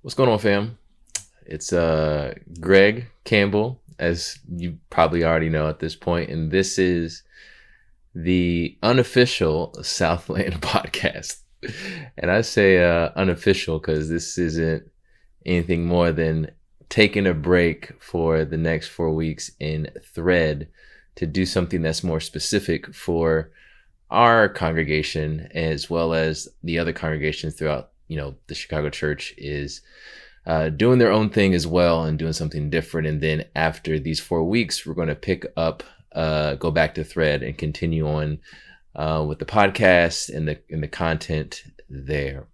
What's going on, fam? It's Greg Campbell, as you probably already know at this point, and this is the unofficial Southland podcast. And I say unofficial because this isn't anything more than taking a break for the next 4 weeks in Thread to do something that's more specific for our congregation as well as the other congregations throughout the Chicago church is doing their own thing as well and doing something different. And then after these 4 weeks, we're going to pick up, go back to Thread and continue on with the podcast and the content there.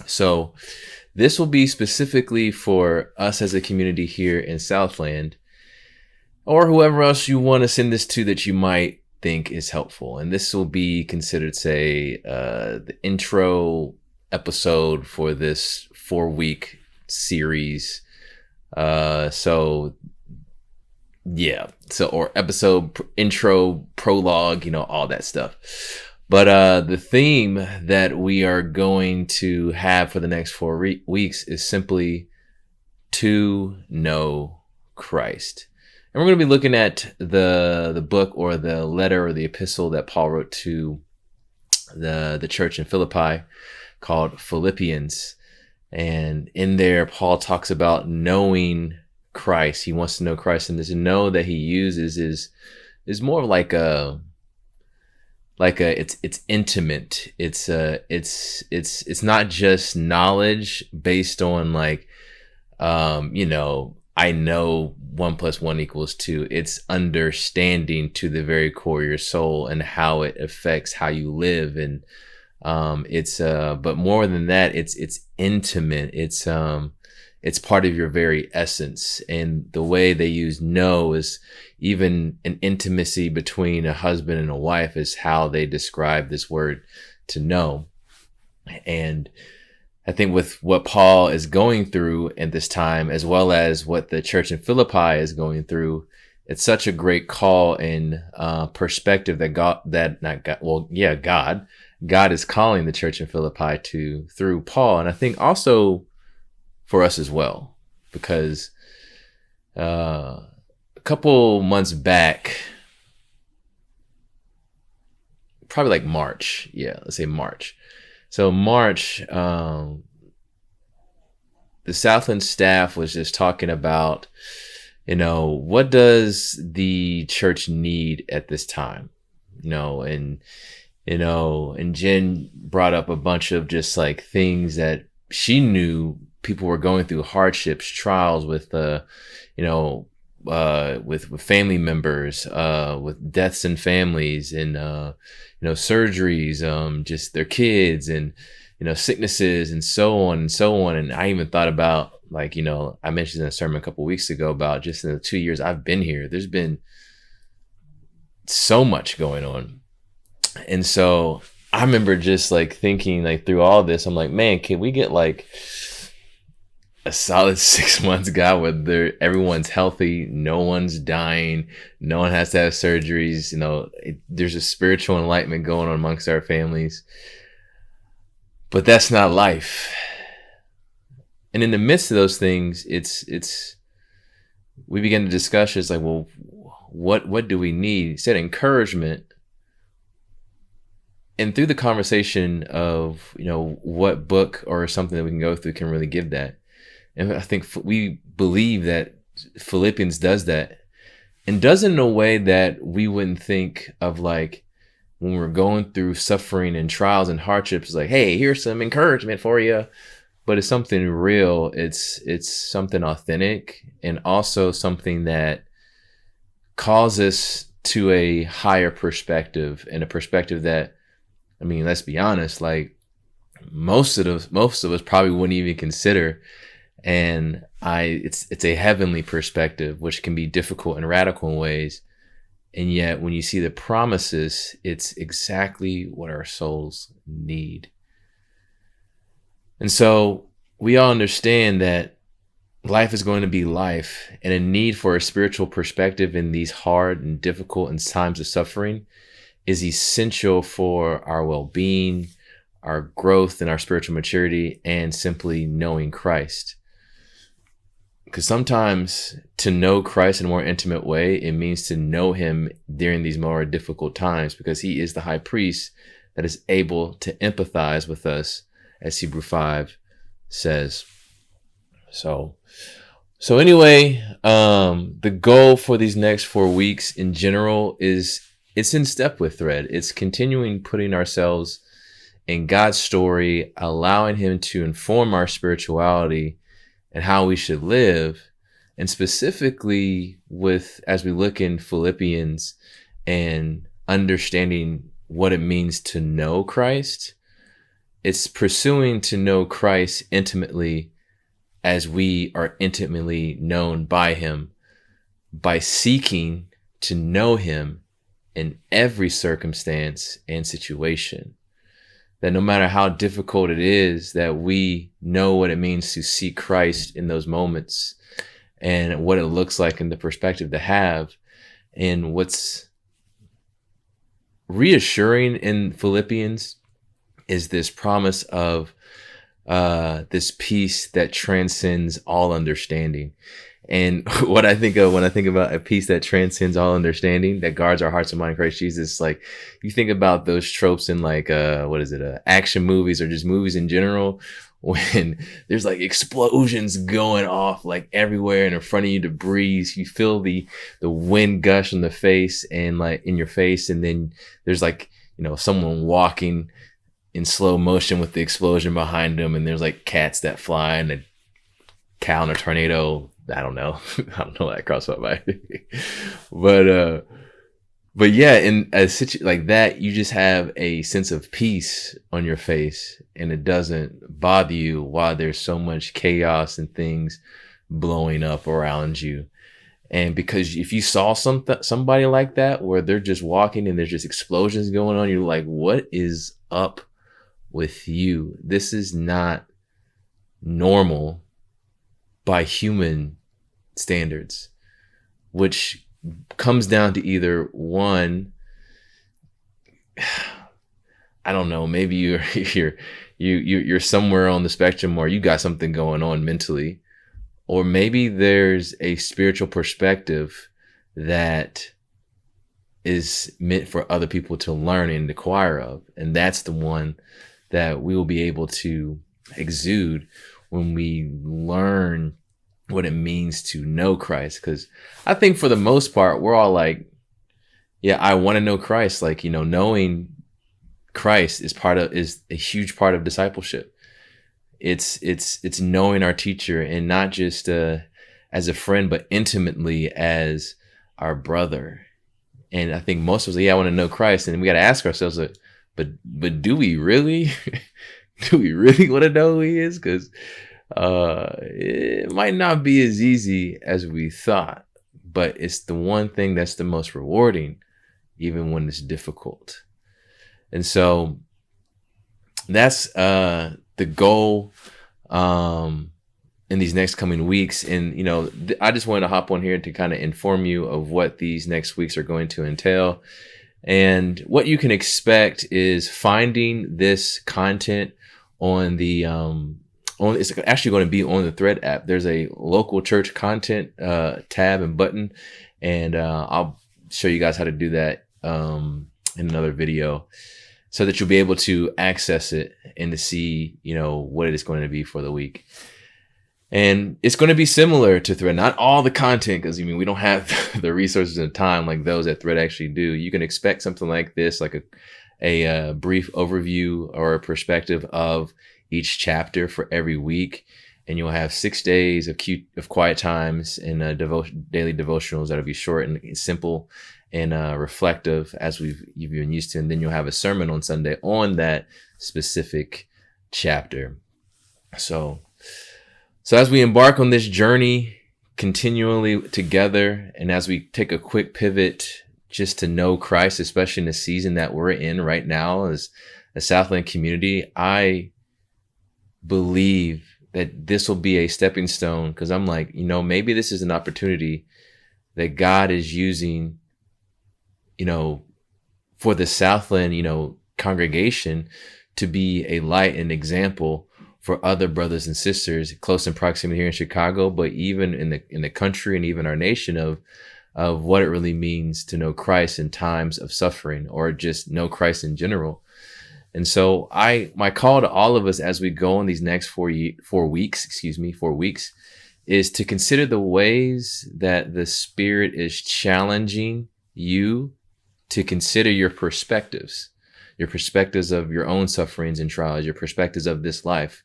So this will be specifically for us as a community here in Southland, or whoever else you want to send this to that you might think is helpful. And this will be considered, say, the intro episode for this 4-week series. Or episode intro, prologue, all that stuff. But the theme that we are going to have for the next 4 weeks is simply to know Christ. And we're going to be looking at the book or the letter or the epistle that Paul wrote to the church in Philippi called Philippians. And in there, Paul talks about knowing Christ. He wants to know Christ, and this know that he uses is more of like it's intimate. It's not just knowledge based on I know 1 + 1 = 2. It's understanding to the very core of your soul and how it affects how you live. And but more than that, it's intimate. It's part of your very essence. And the way they use know is even an intimacy between a husband and a wife is how they describe this word to know. And I think with what Paul is going through at this time, as well as what the church in Philippi is going through, it's such a great call and perspective that God is calling the church in Philippi through Paul. And I think also for us as well, because a couple months back, probably like March. Yeah, let's say March. So March, the Southland staff was just talking about, what does the church need at this time? And Jen brought up a bunch of just like things that she knew people were going through, hardships, trials with, with family members, with deaths in families and, surgeries, just their kids and, sicknesses and so on and so on. And I even thought about I mentioned in a sermon a couple of weeks ago about just in the 2 years I've been here, there's been so much going on. And so I remember just thinking through all this, I'm like, man, can we get a solid 6 months, God, where everyone's healthy, no one's dying, no one has to have surgeries, there's a spiritual enlightenment going on amongst our families. But that's not life. And in the midst of those things, we begin to discuss, it's well, what do we need? He said encouragement. And through the conversation of, what book or something that we can go through can really give that. And I think we believe that Philippians does that, and does it in a way that we wouldn't think of, when we're going through suffering and trials and hardships, hey, here's some encouragement for you. But it's something real. It's something authentic, and also something that calls us to a higher perspective, and a perspective that, let's be honest, most of us probably wouldn't even consider. And it's a heavenly perspective, which can be difficult and radical in ways. And yet when you see the promises, it's exactly what our souls need. And so we all understand that life is going to be life, and a need for a spiritual perspective in these hard and difficult and times of suffering is essential for our well-being, our growth and our spiritual maturity and simply knowing Christ. Because sometimes to know Christ in a more intimate way, it means to know him during these more difficult times, because he is the high priest that is able to empathize with us, as Hebrew 5 says. So anyway, the goal for these next 4 weeks in general is it's in step with Thread. It's continuing putting ourselves in God's story, allowing him to inform our spirituality and how we should live. And specifically as we look in Philippians and understanding what it means to know Christ, it's pursuing to know Christ intimately as we are intimately known by him, by seeking to know him in every circumstance and situation. That no matter how difficult it is, that we know what it means to seek Christ in those moments and what it looks like in the perspective to have. And what's reassuring in Philippians is this promise of this peace that transcends all understanding. And what I think of when I think about a peace that transcends all understanding, that guards our hearts and mind in Christ Jesus, like you think about those tropes in like, action movies or just movies in general, when there's like explosions going off like everywhere and in front of you, debris, you feel the wind gush in the face and like in your face. And then there's like, someone walking in slow motion with the explosion behind them. And there's like cats that fly and a cow in a tornado. I don't know. That crossed my mind. But yeah, in a situation like that, you just have a sense of peace on your face, and it doesn't bother you while there's so much chaos and things blowing up around you. And because if you saw somebody like that, where they're just walking and there's just explosions going on, you're like, what is up with you? This is not normal by human standards, which comes down to either one, I don't know, maybe you're somewhere on the spectrum or you got something going on mentally, or maybe there's a spiritual perspective that is meant for other people to learn and acquire of. And that's the one that we will be able to exude when we learn what it means to know Christ. Because I think for the most part, we're all like, yeah, I want to know Christ. Like, knowing Christ is a huge part of discipleship. It's knowing our teacher, and not just as a friend, but intimately as our brother. And I think most of us, I want to know Christ. And we got to ask ourselves, but do we really? Do we really want to know who he is? Because it might not be as easy as we thought, but it's the one thing that's the most rewarding, even when it's difficult. And so that's the goal in these next coming weeks. And, I just wanted to hop on here to kind of inform you of what these next weeks are going to entail. And what you can expect is finding this content on the it's actually going to be on the Thread app. There's a local church content tab and button, and I'll show you guys how to do that in another video, so that you'll be able to access it and to see what it is going to be for the week. And it's going to be similar to Thread, not all the content, because we don't have the resources and time like those that Thread actually do. You can expect something like this, like a brief overview or a perspective of each chapter for every week, and you'll have 6 days of quiet times and daily devotionals that'll be short and simple and reflective, as you've been used to. And then you'll have a sermon on Sunday on that specific chapter. So as we embark on this journey continually together, and as we take a quick pivot just to know Christ, especially in the season that we're in right now as a Southland community, I believe that this will be a stepping stone, because I'm like, maybe this is an opportunity that God is using, for the Southland, congregation to be a light and example for other brothers and sisters close in proximity here in Chicago, but even in the country and even our nation of what it really means to know Christ in times of suffering, or just know Christ in general. And so my call to all of us as we go in these next 4 weeks, is to consider the ways that the Spirit is challenging you to consider your perspectives of your own sufferings and trials, your perspectives of this life.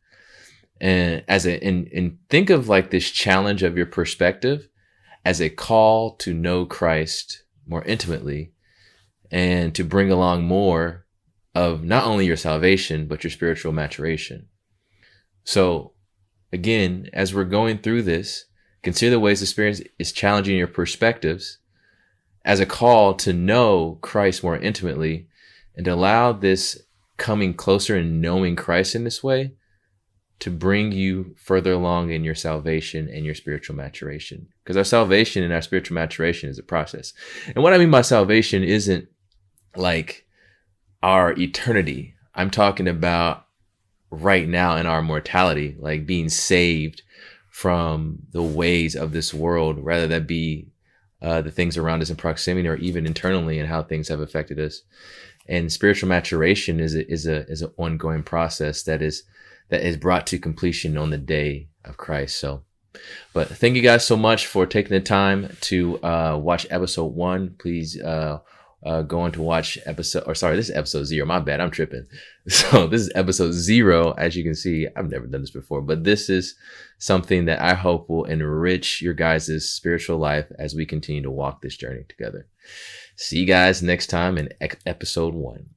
And and think of like this challenge of your perspective as a call to know Christ more intimately and to bring along more of not only your salvation, but your spiritual maturation. So again, as we're going through this, consider the ways the Spirit is challenging your perspectives as a call to know Christ more intimately, and to allow this coming closer and knowing Christ in this way to bring you further along in your salvation and your spiritual maturation. Because our salvation and our spiritual maturation is a process. And what I mean by salvation isn't like our eternity. I'm talking about right now in our mortality, like being saved from the ways of this world, rather that be the things around us in proximity or even internally and how things have affected us. And spiritual maturation is an ongoing process that is brought to completion on the day of Christ. So, but thank you guys so much for taking the time to watch episode 1. Please go on to watch this is episode 0. My bad, I'm tripping. So this is episode 0. As you can see, I've never done this before, but this is something that I hope will enrich your guys' spiritual life as we continue to walk this journey together. See you guys next time in episode 1.